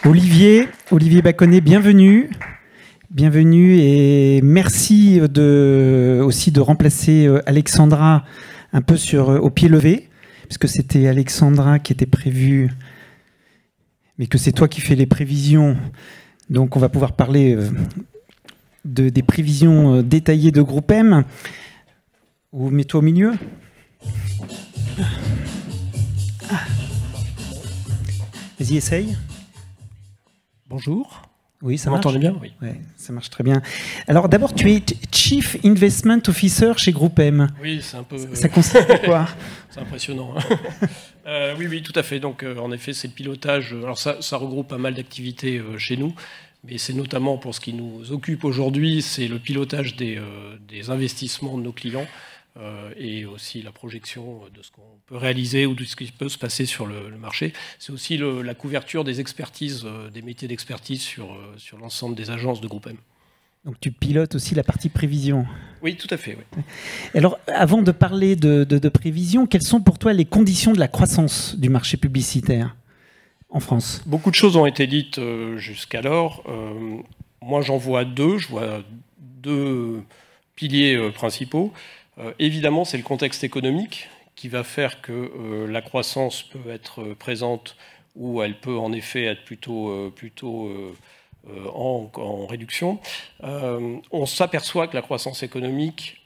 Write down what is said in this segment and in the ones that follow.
Olivier Baconnet, bienvenue. Bienvenue et merci aussi de remplacer Alexandra un peu au pied levé, puisque c'était Alexandra qui était prévue, mais que c'est toi qui fais les prévisions. Donc on va pouvoir parler des prévisions détaillées de Groupe M. Ou mets-toi au milieu. Vas-y, essaye. Bonjour. Oui, ça marche. Vous m'entendez bien? Oui. Ouais, ça marche très bien. Alors d'abord, tu es Chief Investment Officer chez Groupe M. Oui, c'est un peu... Ça consiste à quoi? C'est impressionnant. Hein. Oui, tout à fait. Donc, en effet, c'est le pilotage. Alors, ça regroupe pas mal d'activités chez nous, mais c'est notamment pour ce qui nous occupe aujourd'hui, c'est le pilotage des investissements de nos clients et aussi la projection de ce qu'on peut réaliser ou de ce qui peut se passer sur le marché. C'est aussi la couverture des expertises, des métiers d'expertise sur l'ensemble des agences de Groupe M. Donc tu pilotes aussi la partie prévision. Oui, tout à fait. Oui. Alors, avant de parler de prévision, quelles sont pour toi les conditions de la croissance du marché publicitaire en France? Beaucoup de choses ont été dites jusqu'alors. Moi, j'en vois deux. Je vois deux piliers principaux. Évidemment, c'est le contexte économique qui va faire que la croissance peut être présente ou elle peut en effet être plutôt en réduction. On s'aperçoit que la croissance économique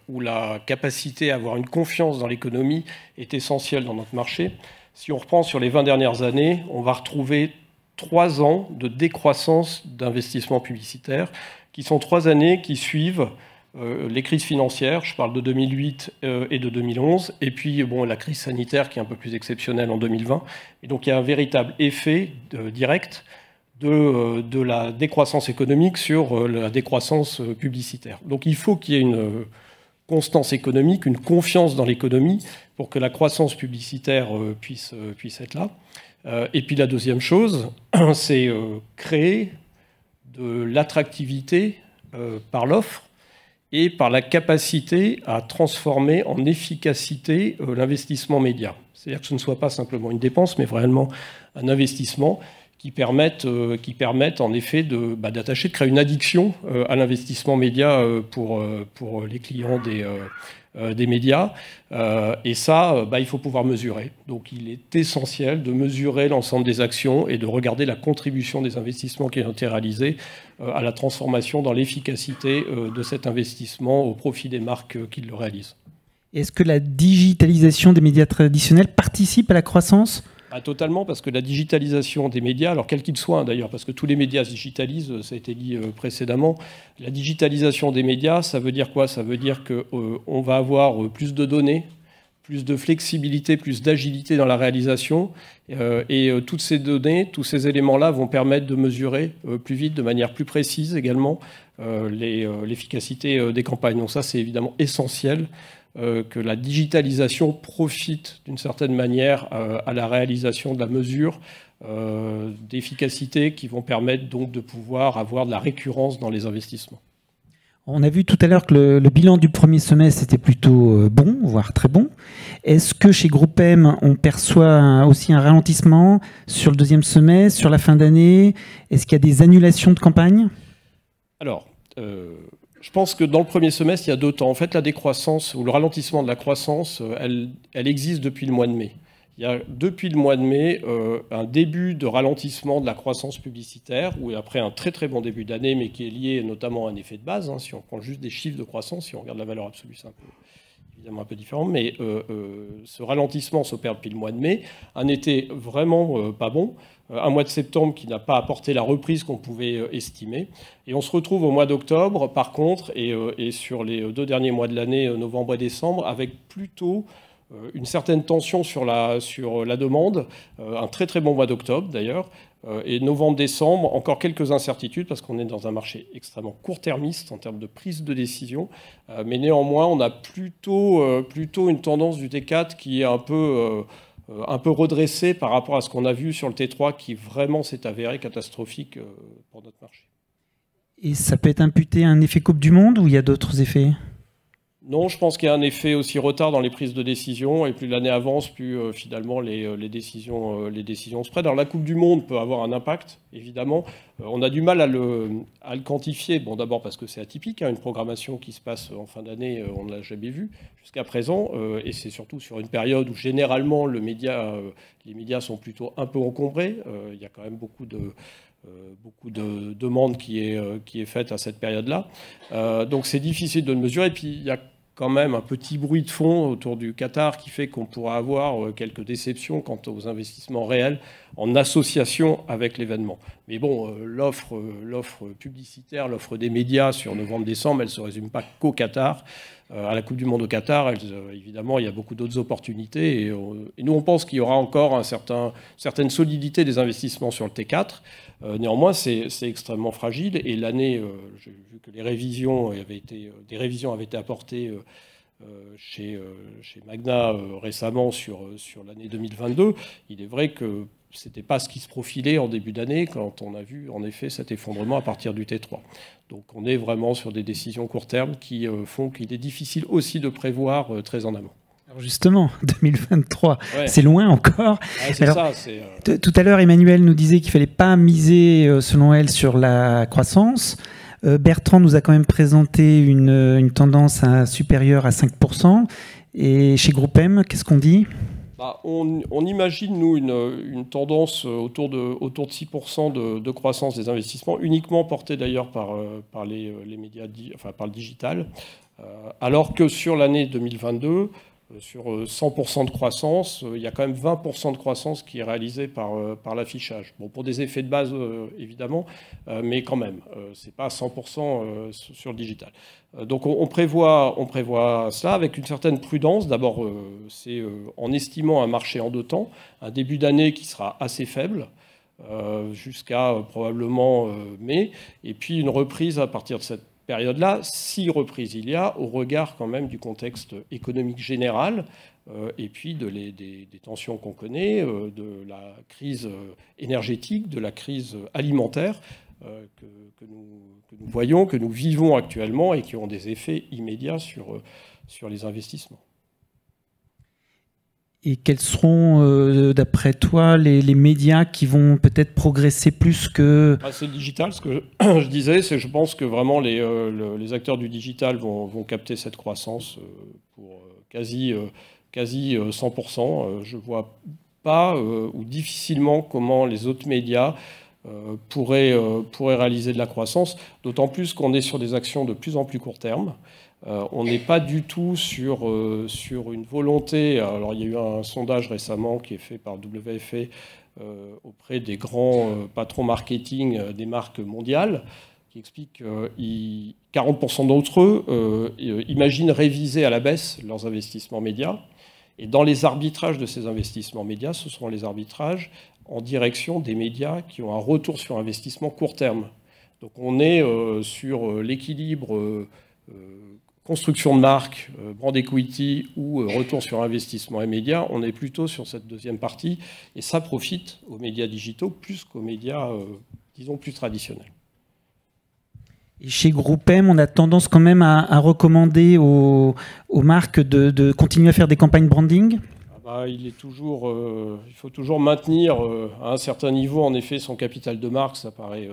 ou la capacité à avoir une confiance dans l'économie est essentielle dans notre marché. Si on reprend sur les 20 dernières années, on va retrouver 3 ans de décroissance d'investissement publicitaire, qui sont 3 années qui suivent les crises financières, je parle de 2008 et de 2011, et puis la crise sanitaire qui est un peu plus exceptionnelle en 2020. Et donc il y a un véritable effet direct de la décroissance économique sur la décroissance publicitaire. Donc il faut qu'il y ait une constance économique, une confiance dans l'économie pour que la croissance publicitaire puisse être là. Et puis la deuxième chose, c'est créer de l'attractivité par l'offre et par la capacité à transformer en efficacité l'investissement média. C'est-à-dire que ce ne soit pas simplement une dépense, mais vraiment un investissement qui permettent en effet d'attacher, de créer une addiction à l'investissement média pour les clients des médias. Et ça, il faut pouvoir mesurer. Donc il est essentiel de mesurer l'ensemble des actions et de regarder la contribution des investissements qui ont été réalisés à la transformation dans l'efficacité de cet investissement au profit des marques qui le réalisent. Est-ce que la digitalisation des médias traditionnels participe à la croissance ? Totalement, parce que la digitalisation des médias, alors quels qu'ils soient d'ailleurs, parce que tous les médias se digitalisent, ça a été dit précédemment, la digitalisation des médias, ça veut dire quoi? Ça veut dire qu'on va avoir plus de données, plus de flexibilité, plus d'agilité dans la réalisation, et toutes ces données, tous ces éléments-là vont permettre de mesurer plus vite, de manière plus précise également, l'efficacité des campagnes. Donc ça, c'est évidemment essentiel. Que la digitalisation profite d'une certaine manière à la réalisation de la mesure d'efficacité qui vont permettre donc de pouvoir avoir de la récurrence dans les investissements. On a vu tout à l'heure que le bilan du premier semestre était plutôt bon, voire très bon. Est-ce que chez Groupe M, on perçoit aussi un ralentissement sur le deuxième semestre, sur la fin d'année? Est-ce qu'il y a des annulations de campagne? Alors, je pense que dans le premier semestre, il y a 2 temps. En fait, la décroissance ou le ralentissement de la croissance, elle existe depuis le mois de mai. Il y a depuis le mois de mai un début de ralentissement de la croissance publicitaire, ou après un très très bon début d'année, mais qui est lié notamment à un effet de base. Hein, si on prend juste des chiffres de croissance, si on regarde la valeur absolue, c'est évidemment un peu différent. Mais ce ralentissement s'opère depuis le mois de mai. Un été vraiment pas bon. Un mois de septembre qui n'a pas apporté la reprise qu'on pouvait estimer. Et on se retrouve au mois d'octobre, par contre, et sur les 2 derniers mois de l'année, novembre et décembre, avec plutôt une certaine tension sur la demande. Un très très bon mois d'octobre d'ailleurs. Et novembre-décembre, encore quelques incertitudes parce qu'on est dans un marché extrêmement court-termiste en termes de prise de décision. Mais néanmoins, on a plutôt une tendance du T4 qui est un peu redressé par rapport à ce qu'on a vu sur le T3 qui vraiment s'est avéré catastrophique pour notre marché. Et ça peut être imputé à un effet Coupe du Monde ou il y a d'autres effets? Non, je pense qu'il y a un effet aussi retard dans les prises de décision, et plus l'année avance, plus finalement les décisions se prennent. Alors la Coupe du Monde peut avoir un impact, évidemment. On a du mal à le quantifier. Bon, d'abord parce que c'est atypique, hein, une programmation qui se passe en fin d'année, on ne l'a jamais vue jusqu'à présent, et c'est surtout sur une période où généralement les médias sont plutôt un peu encombrés. Il y a quand même beaucoup de demandes qui est faite à cette période-là. Donc c'est difficile de le mesurer. Et puis il y a quand même un petit bruit de fond autour du Qatar qui fait qu'on pourra avoir quelques déceptions quant aux investissements réels en association avec l'événement. Mais bon, l'offre publicitaire, l'offre des médias sur novembre-décembre, elle ne se résume pas qu'au Qatar. À la Coupe du Monde au Qatar, évidemment, il y a beaucoup d'autres opportunités. Et nous, on pense qu'il y aura encore une certaine solidité des investissements sur le T4. Néanmoins, c'est extrêmement fragile. Et l'année, j'ai vu que des révisions avaient été apportées chez Magna récemment sur l'année 2022. Il est vrai que ce n'était pas ce qui se profilait en début d'année quand on a vu en effet cet effondrement à partir du T3. Donc on est vraiment sur des décisions court terme qui font qu'il est difficile aussi de prévoir très en amont. Alors justement, 2023, ouais. C'est loin encore. Ouais, c'est alors, ça, tout à l'heure, Emmanuel nous disait qu'il ne fallait pas miser, selon elle, sur la croissance. Bertrand nous a quand même présenté une tendance supérieure à 5%. Et chez Groupe M, qu'est-ce qu'on dit ? On imagine, nous, une tendance autour de 6% de croissance des investissements, uniquement portée d'ailleurs par les médias, par le digital, alors que sur l'année 2022, sur 100% de croissance, il y a quand même 20% de croissance qui est réalisée par l'affichage. Bon, pour des effets de base, évidemment, mais quand même, c'est pas 100% sur le digital. Donc on prévoit cela avec une certaine prudence. D'abord, c'est en estimant un marché en 2 temps, un début d'année qui sera assez faible, jusqu'à probablement mai, et puis une reprise à partir de cette période-là, si reprise il y a, au regard quand même du contexte économique général, et puis des tensions qu'on connaît, de la crise énergétique, de la crise alimentaire que nous voyons, que nous vivons actuellement et qui ont des effets immédiats sur les investissements. Et quels seront, d'après toi, les médias qui vont peut-être progresser plus que... C'est le digital, ce que je disais, c'est je pense que vraiment les acteurs du digital vont capter cette croissance pour quasi 100%. Je ne vois pas ou difficilement comment les autres médias pourraient réaliser de la croissance, d'autant plus qu'on est sur des actions de plus en plus court terme. On n'est pas du tout sur une volonté. Alors, il y a eu un sondage récemment qui est fait par WFA auprès des grands patrons marketing des marques mondiales, qui explique que 40% d'entre eux imaginent réviser à la baisse leurs investissements médias. Et dans les arbitrages de ces investissements médias, ce seront les arbitrages en direction des médias qui ont un retour sur investissement court terme. Donc on est sur l'équilibre construction de marque, brand equity ou retour sur investissement et médias, on est plutôt sur cette deuxième partie. Et ça profite aux médias digitaux plus qu'aux médias, disons, plus traditionnels. Et chez Groupe M, on a tendance quand même à recommander aux marques de continuer à faire des campagnes branding ? Il faut toujours maintenir à un certain niveau, en effet, son capital de marque. Ça paraît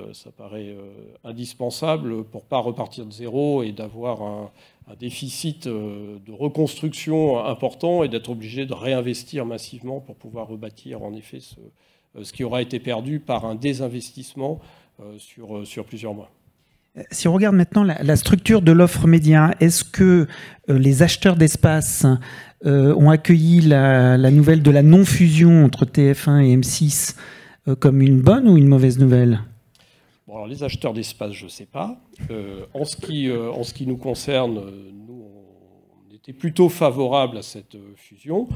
indispensable pour ne pas repartir de zéro et d'avoir un déficit de reconstruction important et d'être obligé de réinvestir massivement pour pouvoir rebâtir, en effet, ce qui aura été perdu par un désinvestissement sur plusieurs mois. Si on regarde maintenant la structure de l'offre média, est-ce que les acheteurs d'espace ont accueilli la nouvelle de la non-fusion entre TF1 et M6 comme une bonne ou une mauvaise nouvelle ? Bon, alors les acheteurs d'espace, je ne sais pas. En ce qui nous concerne, nous, on était plutôt favorable à cette fusion.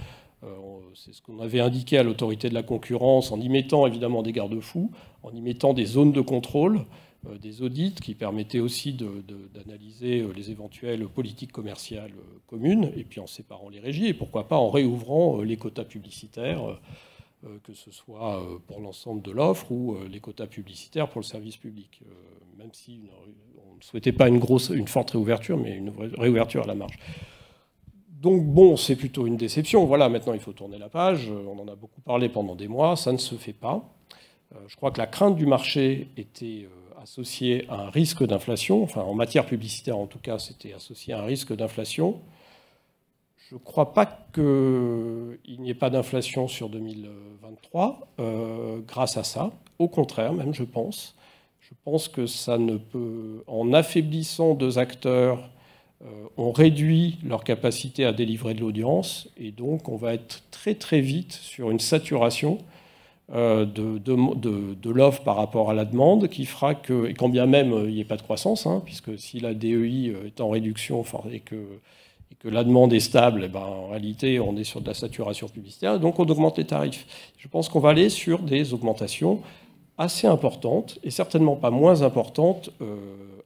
C'est ce qu'on avait indiqué à l'autorité de la concurrence en y mettant évidemment des garde-fous, en y mettant des zones de contrôle, des audits qui permettaient aussi d'analyser les éventuelles politiques commerciales communes, et puis en séparant les régies, et pourquoi pas en réouvrant les quotas publicitaires, que ce soit pour l'ensemble de l'offre ou les quotas publicitaires pour le service public. même si on ne souhaitait pas une forte réouverture, mais une réouverture à la marge. Donc bon, c'est plutôt une déception. Voilà, maintenant il faut tourner la page. On en a beaucoup parlé pendant des mois, ça ne se fait pas. Je crois que la crainte du marché était associée à un risque d'inflation. Enfin, en matière publicitaire, en tout cas, c'était associé à un risque d'inflation. Je ne crois pas qu'il n'y ait pas d'inflation sur 2023 grâce à ça. Au contraire, même, je pense. Je pense que ça ne peut, en affaiblissant deux acteurs, on réduit leur capacité à délivrer de l'audience et donc on va être très très vite sur une saturation de l'offre par rapport à la demande qui fera que, et quand bien même il n'y ait pas de croissance, hein, puisque si la DEI est en réduction et que la demande est stable, en réalité on est sur de la saturation publicitaire, donc on augmente les tarifs. Je pense qu'on va aller sur des augmentations assez importantes et certainement pas moins importantes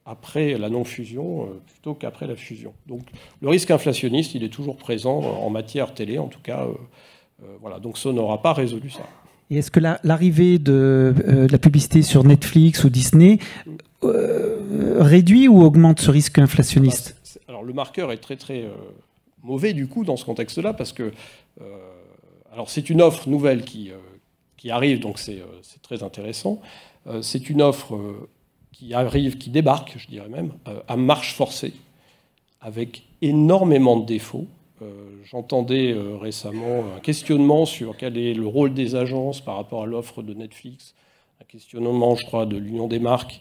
après la non-fusion plutôt qu'après la fusion. Donc le risque inflationniste, il est toujours présent en matière télé, en tout cas. Voilà, donc ça n'aura pas résolu ça. Et est-ce que l'arrivée de la publicité sur Netflix ou Disney réduit ou augmente ce risque inflationniste ? Alors le marqueur est très très mauvais du coup dans ce contexte-là parce que alors c'est une offre nouvelle qui arrive, donc c'est très intéressant. C'est une offre qui arrive, qui débarque, je dirais même, à marche forcée, avec énormément de défauts. J'entendais récemment un questionnement sur quel est le rôle des agences par rapport à l'offre de Netflix, un questionnement, je crois, de l'Union des marques.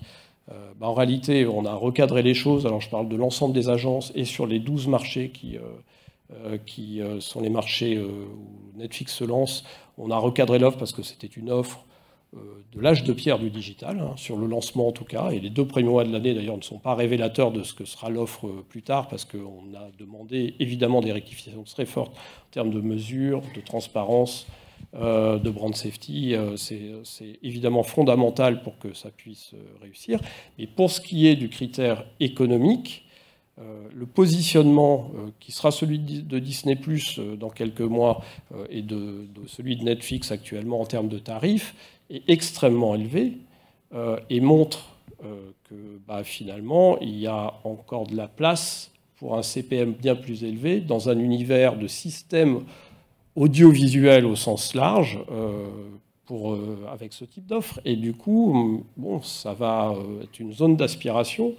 En réalité, on a recadré les choses. Alors, je parle de l'ensemble des agences et sur les 12 marchés qui sont les marchés où Netflix se lance. On a recadré l'offre parce que c'était une offre de l'âge de pierre du digital, hein, sur le lancement en tout cas. Et les 2 premiers mois de l'année, d'ailleurs, ne sont pas révélateurs de ce que sera l'offre plus tard, parce qu'on a demandé évidemment des rectifications très fortes en termes de mesures, de transparence, de brand safety. C'est évidemment fondamental pour que ça puisse réussir. Mais pour ce qui est du critère économique, le positionnement qui sera celui de Disney+ dans quelques mois et de celui de Netflix actuellement en termes de tarifs est extrêmement élevé et montre que finalement il y a encore de la place pour un CPM bien plus élevé dans un univers de système audiovisuel au sens large avec ce type d'offre. Et du coup, bon, ça va être une zone d'aspiration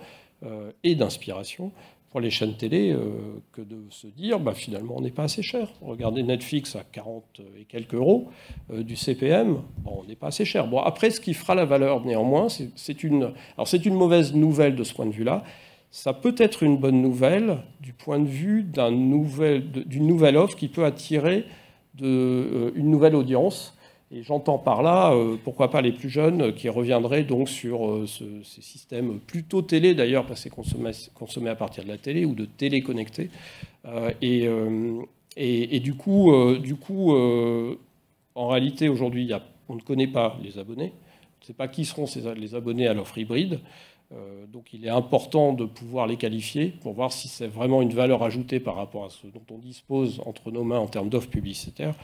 et d'inspiration pour les chaînes télé que de se dire finalement on n'est pas assez cher. Regardez Netflix à 40 et quelques euros du CPM, on n'est pas assez cher. Bon, après, ce qui fera la valeur néanmoins, c'est une mauvaise nouvelle de ce point de vue-là. Ça peut être une bonne nouvelle du point de vue d'une nouvelle offre qui peut attirer une nouvelle audience. Et j'entends par là, pourquoi pas les plus jeunes qui reviendraient donc sur ces systèmes plutôt télé d'ailleurs, parce que c'est consommé à partir de la télé ou de télé connectée. Et du coup, en réalité, aujourd'hui, on ne connaît pas les abonnés. On ne sait pas qui seront les abonnés à l'offre hybride. Donc il est important de pouvoir les qualifier pour voir si c'est vraiment une valeur ajoutée par rapport à ce dont on dispose entre nos mains en termes d'offres publicitaires,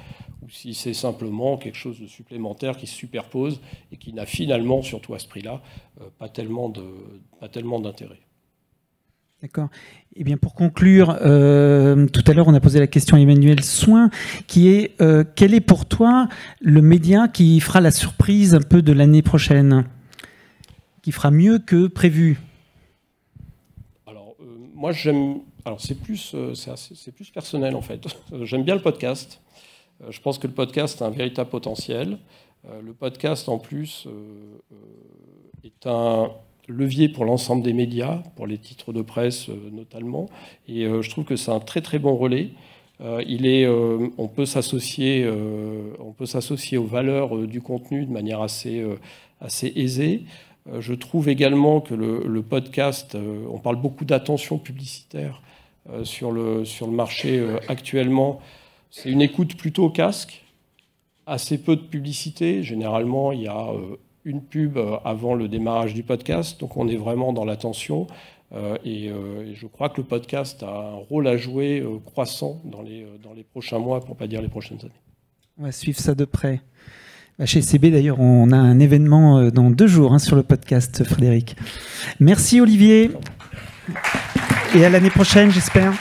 ou si c'est simplement quelque chose de supplémentaire qui se superpose et qui n'a finalement, surtout à ce prix-là, pas tellement d'intérêt. D'accord. Eh bien, pour conclure, tout à l'heure, on a posé la question à Emmanuel Soin, qui est quel est pour toi le média qui fera la surprise un peu de l'année prochaine ? Qui fera mieux que prévu? Alors, moi, j'aime. Alors, c'est plus personnel, en fait. J'aime bien le podcast. Je pense que le podcast a un véritable potentiel. Le podcast, en plus, est un levier pour l'ensemble des médias, pour les titres de presse notamment. Et je trouve que c'est un très, très bon relais. On peut s'associer aux valeurs du contenu de manière assez aisée. Je trouve également que le podcast, on parle beaucoup d'attention publicitaire sur le marché actuellement. C'est une écoute plutôt au casque, assez peu de publicité. Généralement, il y a une pub avant le démarrage du podcast, donc on est vraiment dans l'attention. Et je crois que le podcast a un rôle à jouer croissant dans les prochains mois, pour ne pas dire les prochaines années. On va suivre ça de près. Chez SCB, d'ailleurs, on a un événement dans 2 jours sur le podcast, Frédéric. Merci Olivier. Et à l'année prochaine, j'espère.